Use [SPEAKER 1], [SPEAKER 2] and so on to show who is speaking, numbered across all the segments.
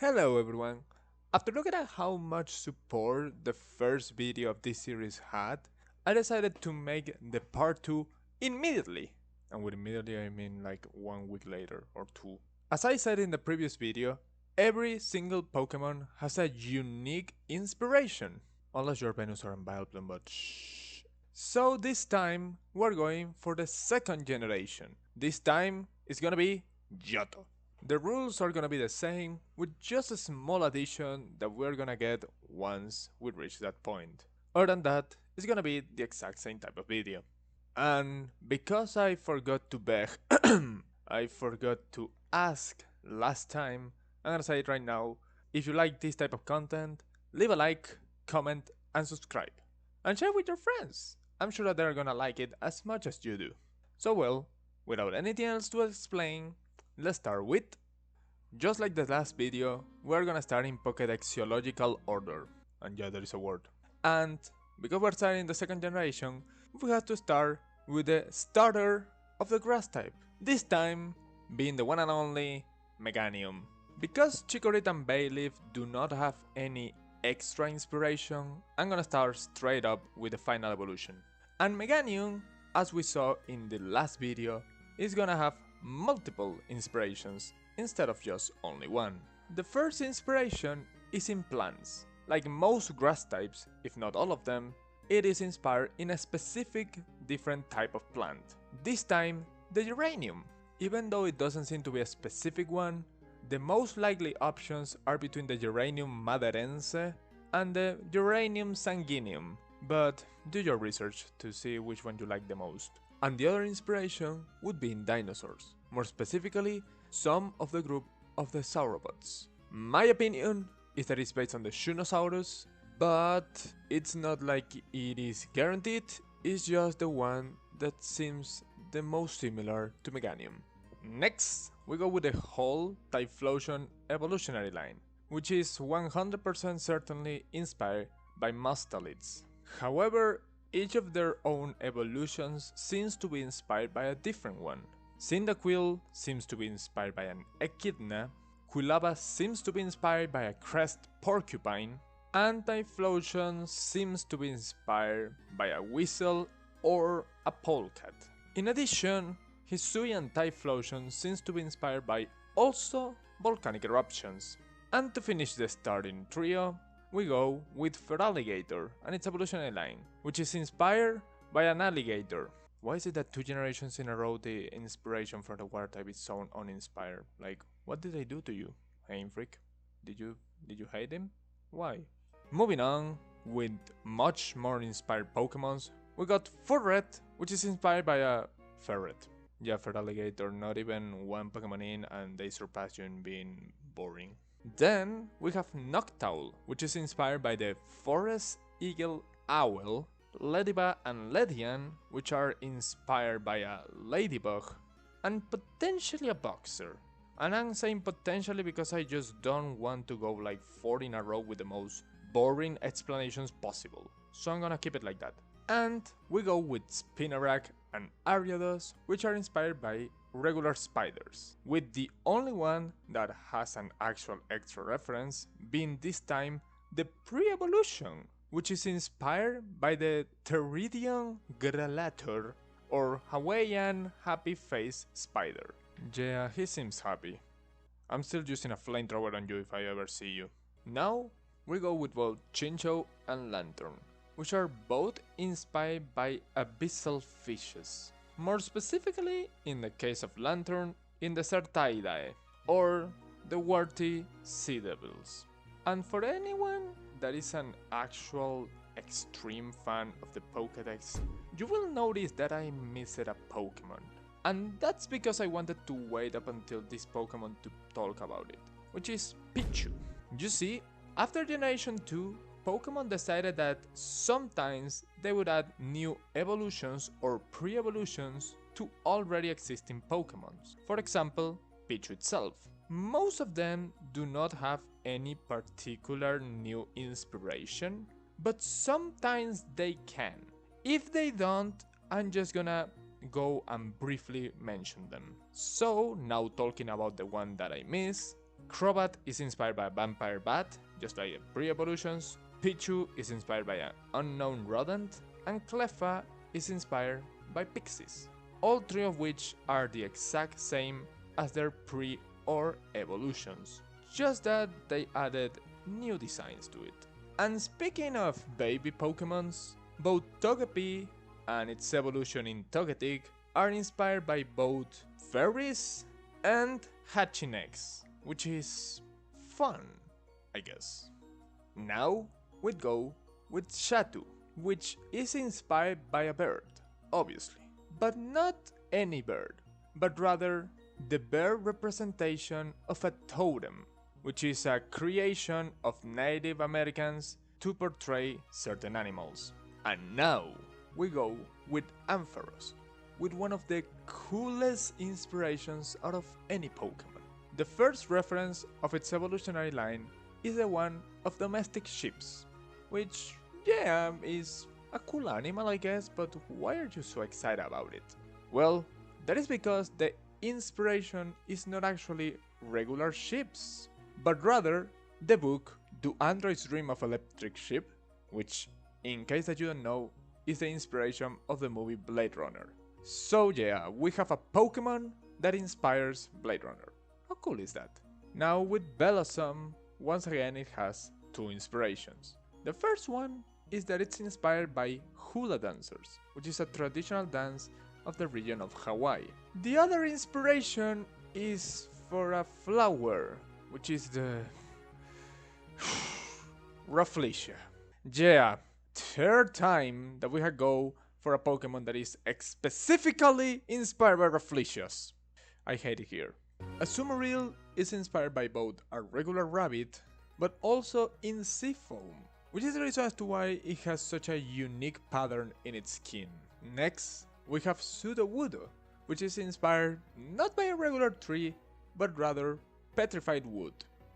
[SPEAKER 1] Hello everyone! After looking at how much support the first video of this series had, I decided to make the part 2 immediately. And with immediately I mean like 1 week later or 2. As I said in the previous video, every single Pokemon has a unique inspiration. Unless you're Venusaur and Vileplume, but shh. So this time we're going for the second generation. This time it's gonna be Johto. The rules are gonna be the same, with just a small addition that we're gonna get once we reach that point. Other than that, it's gonna be the exact same type of video. And because I forgot to beg, I forgot to ask last time, I'm gonna say it right now. If you like this type of content, leave a like, comment, and subscribe. And share with your friends. I'm sure that they're gonna like it as much as you do. So well, without anything else to explain, let's start with, just like the last video, we're gonna start in Pokédex geological order. And yeah, there is a word. And because we're starting the second generation, we have to start with the starter of the grass type. This time being the one and only Meganium. Because Chikorita and Bayleaf do not have any extra inspiration, I'm gonna start straight up with the final evolution. And Meganium, as we saw in the last video, is gonna have multiple inspirations instead of just only one. The first inspiration is in plants. Like most grass types, if not all of them, it is inspired in a specific different type of plant. This time, the geranium. Even though it doesn't seem to be a specific one, the most likely options are between the Geranium maderense and the Geranium sanguineum, but do your research to see which one you like the most. And the other inspiration would be in dinosaurs, more specifically, some of the group of the sauropods. My opinion is that it's based on the Shunosaurus, but it's not like it is guaranteed, it's just the one that seems the most similar to Meganium. Next, we go with the whole Typhlosion evolutionary line, which is 100% certainly inspired by mustelids. However, each of their own evolutions seems to be inspired by a different one. Cyndaquil seems to be inspired by an echidna, Quilava seems to be inspired by a crest porcupine, and Typhlosion seems to be inspired by a weasel or a polecat. In addition, Hisui and Typhlosion seems to be inspired by also volcanic eruptions. And to finish the starting trio, we go with Feraligatr and its evolutionary line, which is inspired by an alligator. Why is it that 2 generations in a row the inspiration for the water type is so uninspired? Like, what did they do to you, Game Freak? Did you hate him? Why? Moving on, with much more inspired Pokemons, we got Furret, which is inspired by a ferret. Yeah, Feraligatr, not even one Pokemon in and they surpass you in being boring. Then we have Noctowl, which is inspired by the Forest Eagle Owl, Lediba and Ledian, which are inspired by a ladybug, and potentially a boxer. And I'm saying potentially because I just don't want to go like 4 in a row with the most boring explanations possible. So I'm gonna keep it like that. And we go with Spinarak and Ariados, which are inspired by regular spiders, with the only one that has an actual extra reference being this time the pre-evolution, which is inspired by the Pteridion Gralator or Hawaiian happy face spider. Yeah, he seems happy. I'm still using a flamethrower on you if I ever see you. Now we go with both Chinchou and Lantern, which are both inspired by abyssal fishes. More specifically, in the case of Lantern, in the Certaidae, or the warty sea devils. And for anyone that is an actual extreme fan of the Pokédex, you will notice that I missed a Pokémon. And that's because I wanted to wait up until this Pokémon to talk about it, which is Pichu. You see, after Generation 2, Pokemon decided that sometimes they would add new evolutions or pre-evolutions to already existing Pokemons. For example, Pichu itself. Most of them do not have any particular new inspiration, but sometimes they can. If they don't, I'm just gonna go and briefly mention them. So now talking about the one that I miss, Crobat is inspired by a vampire bat, just like pre-evolutions. Pichu is inspired by an unknown rodent, and Cleffa is inspired by pixies. All three of which are the exact same as their pre or evolutions, just that they added new designs to it. And speaking of baby Pokemons, both Togepi and its evolution in Togetic are inspired by both fairies and Hachinex, which is fun, I guess. Now we go with Xatu, which is inspired by a bird, obviously, but not any bird, but rather the bird representation of a totem, which is a creation of Native Americans to portray certain animals. And now we go with Ampharos, with one of the coolest inspirations out of any Pokemon. The first reference of its evolutionary line is the one of domestic sheep, which, yeah, is a cool animal I guess, but why are you so excited about it? Well, that is because the inspiration is not actually regular ships, but rather the book Do Androids Dream of Electric Sheep, which, in case that you don't know, is the inspiration of the movie Blade Runner. So yeah, we have a Pokemon that inspires Blade Runner. How cool is that? Now with Bellossom, once again it has two inspirations. The first one is that it's inspired by hula dancers, which is a traditional dance of the region of Hawaii. The other inspiration is for a flower, which is the Rafflesia. Yeah, third time that we go for a Pokemon that is specifically inspired by Rafflesias. I hate it here. Azumarill is inspired by both a regular rabbit, but also in Seafoam, which is the reason as to why it has such a unique pattern in its skin. Next, we have Sudowoodo, which is inspired not by a regular tree, but rather petrified wood,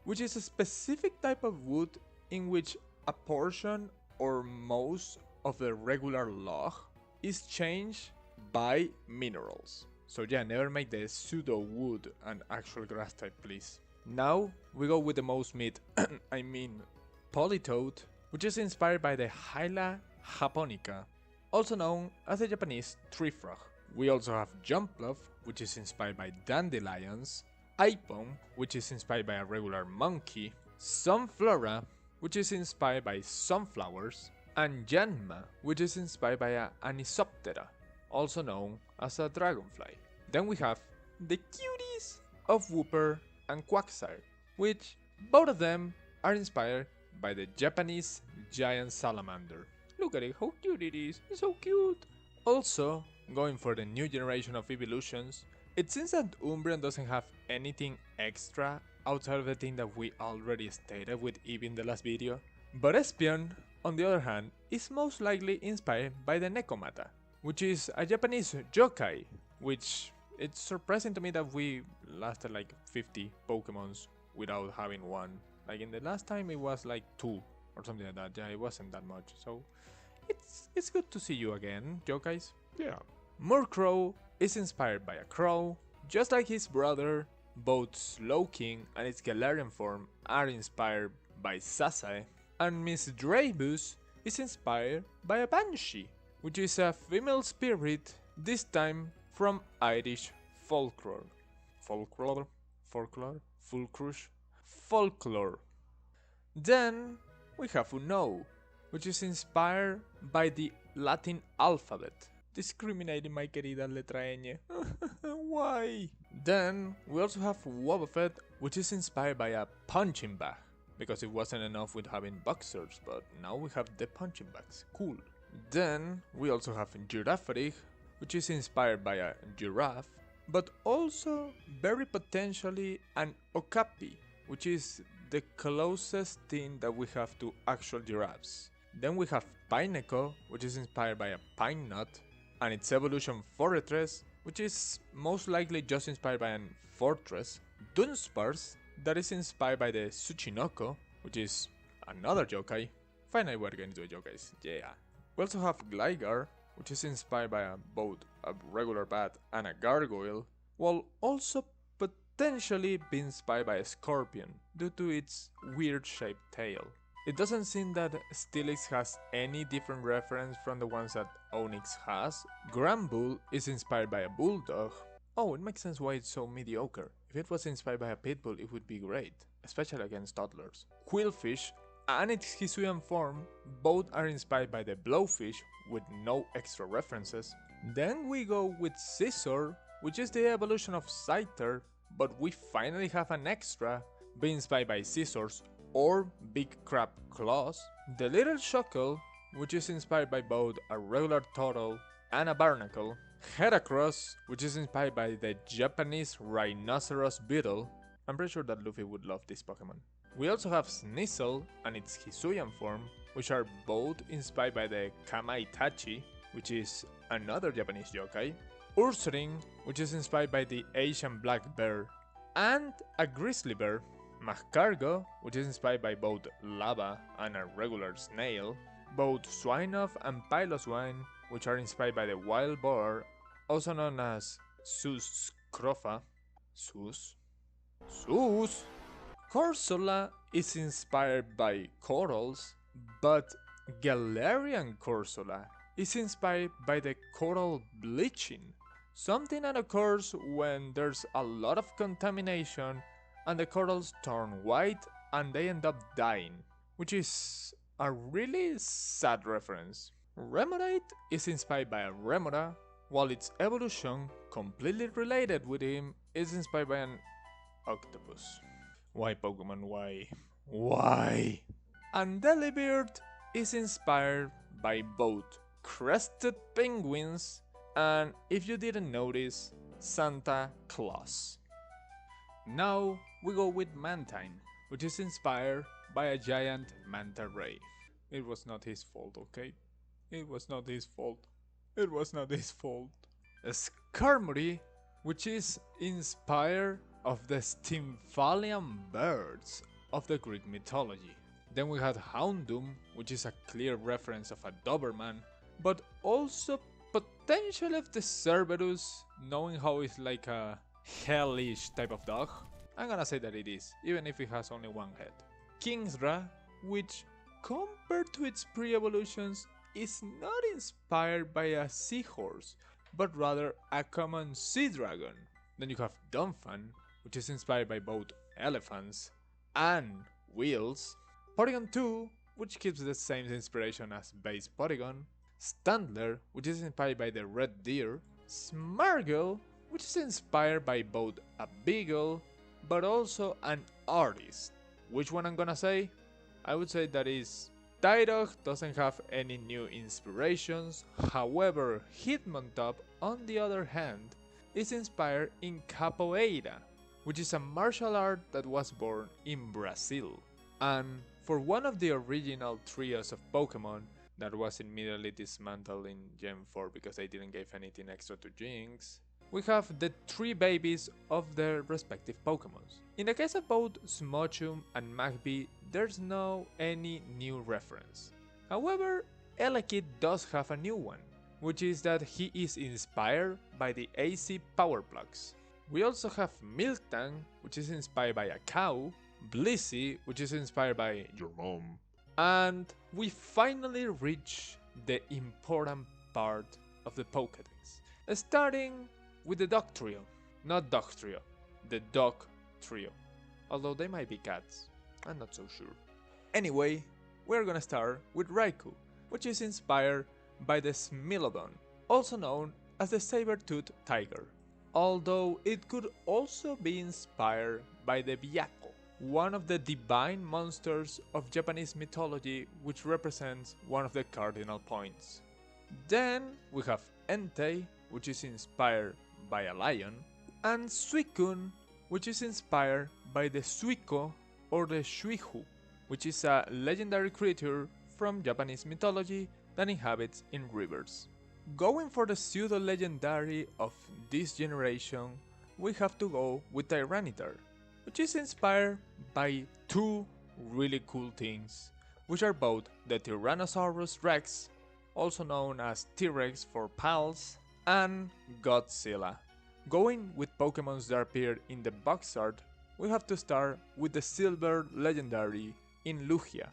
[SPEAKER 1] which is a specific type of wood in which a portion or most of the regular log is changed by minerals. So yeah, never make the Sudowoodo an actual grass type, please. Now we go with the most mid, Politoed, which is inspired by the Hyla japonica, also known as the Japanese tree frog. We also have Jumpluff, which is inspired by dandelions, Aipom, which is inspired by a regular monkey, Sunflora, which is inspired by sunflowers, and Yanma, which is inspired by a Anisoptera, also known as a dragonfly. Then we have the cuties of Wooper and Quagsire, which both of them are inspired by the Japanese giant salamander. Look at it, how cute it is, it's so cute! Also, going for the new generation of evolutions, it seems that Umbreon doesn't have anything extra outside of the thing that we already stated with Eevee in the last video, but Espeon, on the other hand, is most likely inspired by the Nekomata, which is a Japanese yokai, which it's surprising to me that we lasted like 50 Pokemons without having one. Like in the last time it was like 2 or something like that. Yeah, it wasn't that much, so it's good to see you again, yokais. Yeah. Murkrow is inspired by a crow, just like his brother. Both Slowking and its Galarian form are inspired by Sasae, and Miss Drabus is inspired by a Banshee, which is a female spirit, this time from Irish folklore. Folklore? Then we have Unown, which is inspired by the Latin alphabet. Discriminating my querida letra ñ. Why? Then we also have Wobbuffet, which is inspired by a punching bag, because it wasn't enough with having boxers, but now we have the punching bags. Cool. Then we also have Girafarig, which is inspired by a giraffe, but also very potentially an Okapi, which is the closest thing that we have to actual giraffes. Then we have Pineco, which is inspired by a pine nut, and its evolution Forretress, which is most likely just inspired by a fortress. Dunsparce, that is inspired by the Tsuchinoko, which is another yokai. Finally we're getting to the yokais, yeah. We also have Gligar, which is inspired by both a regular bat and a gargoyle, while also potentially be inspired by a scorpion due to its weird shaped tail. It doesn't seem that Steelix has any different reference from the ones that Onyx has. Granbull is inspired by a bulldog. Oh, it makes sense why it's so mediocre. If it was inspired by a pitbull, it would be great, especially against toddlers. Quillfish and its Hisuian form both are inspired by the blowfish with no extra references. Then we go with Scizor, which is the evolution of Scyther, but we finally have an extra being inspired by Scizors or big crab claws. The little Shuckle, which is inspired by both a regular turtle and a barnacle. Heracross, which is inspired by the Japanese rhinoceros beetle. I'm pretty sure that Luffy would love this Pokemon. We also have Sneasel and its Hisuian form, which are both inspired by the Kamaitachi, which is another Japanese yokai. Ursaring, which is inspired by the Asian black bear, and a grizzly bear. Magcargo, which is inspired by both lava and a regular snail. Both Swinov and Piloswine, which are inspired by the wild boar, also known as Sus Scrofa. Sus? Corsola is inspired by corals, but Galarian Corsola is inspired by the coral bleaching, something that occurs when there's a lot of contamination and the corals turn white and they end up dying, which is a really sad reference. Remoraid is inspired by a Remora, while its evolution, completely related with him, is inspired by an octopus. Why Pokemon, why? Why? And Delibird is inspired by both crested penguins and, if you didn't notice, Santa Claus. Now we go with Mantine, which is inspired by a giant manta ray. It was not his fault, okay? It was not his fault. It was not his fault. Skarmory, which is inspired of the Stymphalian birds of the Greek mythology. Then we had Houndoom, which is a clear reference of a Doberman, but also potentially of the Cerberus, knowing how it's like a hellish type of dog. I'm gonna say that it is, even if it has only one head. Kingsra, which compared to its pre-evolutions is not inspired by a seahorse, but rather a common sea dragon. Then you have Donphan, which is inspired by both elephants and wheels. Porygon 2, which keeps the same inspiration as base Porygon. Standler, which is inspired by the red deer. Smargel, which is inspired by both a beagle but also an artist. Which one I'm gonna say? I would say that is Tyrogue doesn't have any new inspirations, however Hitmontop on the other hand is inspired in capoeira, which is a martial art that was born in Brazil. And for one of the original trios of Pokemon that was immediately dismantled in Gen 4 because they didn't give anything extra to Jinx, we have the three babies of their respective Pokemons. In the case of both Smochum and Magby, there's no any new reference. However, Elekid does have a new one, which is that he is inspired by the AC Power Plugs. We also have Miltank, which is inspired by a cow, Blissey, which is inspired by your mom, and we finally reach the important part of the Pokédex, starting with the Dog Trio. Not Dog Trio, the Dog Trio. Although they might be cats, I'm not so sure. Anyway, we're gonna start with Raikou, which is inspired by the Smilodon, also known as the saber-toothed tiger. Although it could also be inspired by the Byakko, one of the divine monsters of Japanese mythology, which represents one of the cardinal points. Then we have Entei, which is inspired by a lion, and Suicune, which is inspired by the Suiko or the Shuihu, which is a legendary creature from Japanese mythology that inhabits in rivers. Going for the pseudo-legendary of this generation, we have to go with Tyranitar, which is inspired by two really cool things, which are both the Tyrannosaurus Rex, also known as T-Rex for pals, and Godzilla. Going with Pokemons that appear in the box art, we have to start with the Silver Legendary in Lugia.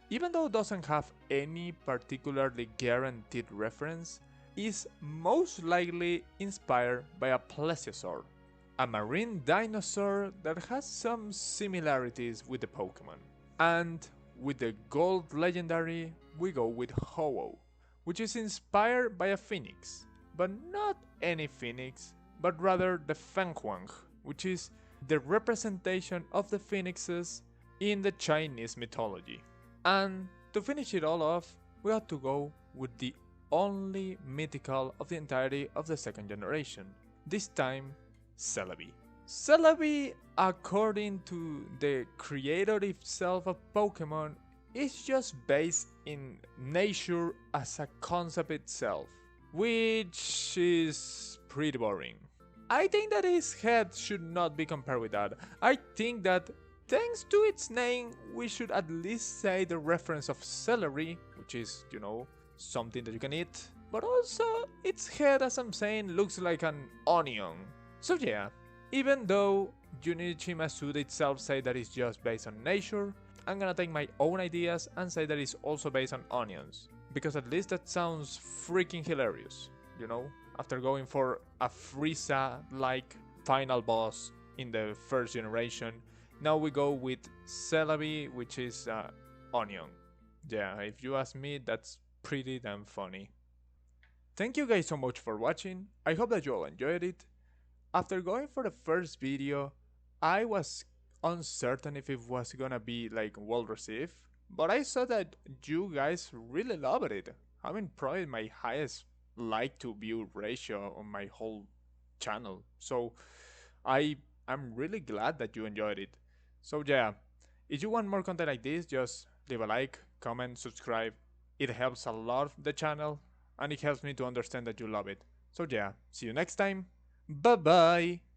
[SPEAKER 1] Even though it doesn't have any particularly guaranteed reference, is most likely inspired by a Plesiosaur, a marine dinosaur that has some similarities with the Pokemon. And with the Gold Legendary, we go with Ho-Oh, which is inspired by a phoenix, but not any phoenix, but rather the Fenghuang, which is the representation of the phoenixes in the Chinese mythology. And to finish it all off, we have to go with the only mythical of the entirety of the second generation, this time Celebi. Celebi, according to the creator itself of Pokemon, is just based in nature as a concept itself, which is pretty boring. I think that his head should not be compared with that. I think that thanks to its name, we should at least say the reference of celery, which is, something that you can eat, but also its head, as I'm saying, looks like an onion. So yeah, even though Junichi Masuda itself say that it's just based on nature, I'm gonna take my own ideas and say that it's also based on onions, because at least that sounds freaking hilarious, after going for a Frieza-like final boss in the first generation, now we go with Celebi, which is onion. Yeah, if you ask me, that's pretty damn funny. Thank you guys so much for watching, I hope that you all enjoyed it. After going for the first video, I was uncertain if it was gonna be like well received, but I saw that you guys really loved it. Having probably my highest like to view ratio on my whole channel, so I'm really glad that you enjoyed it. So yeah, if you want more content like this, just leave a like, comment, subscribe. It helps a lot the channel and it helps me to understand that you love it. So yeah, see you next time. Bye bye.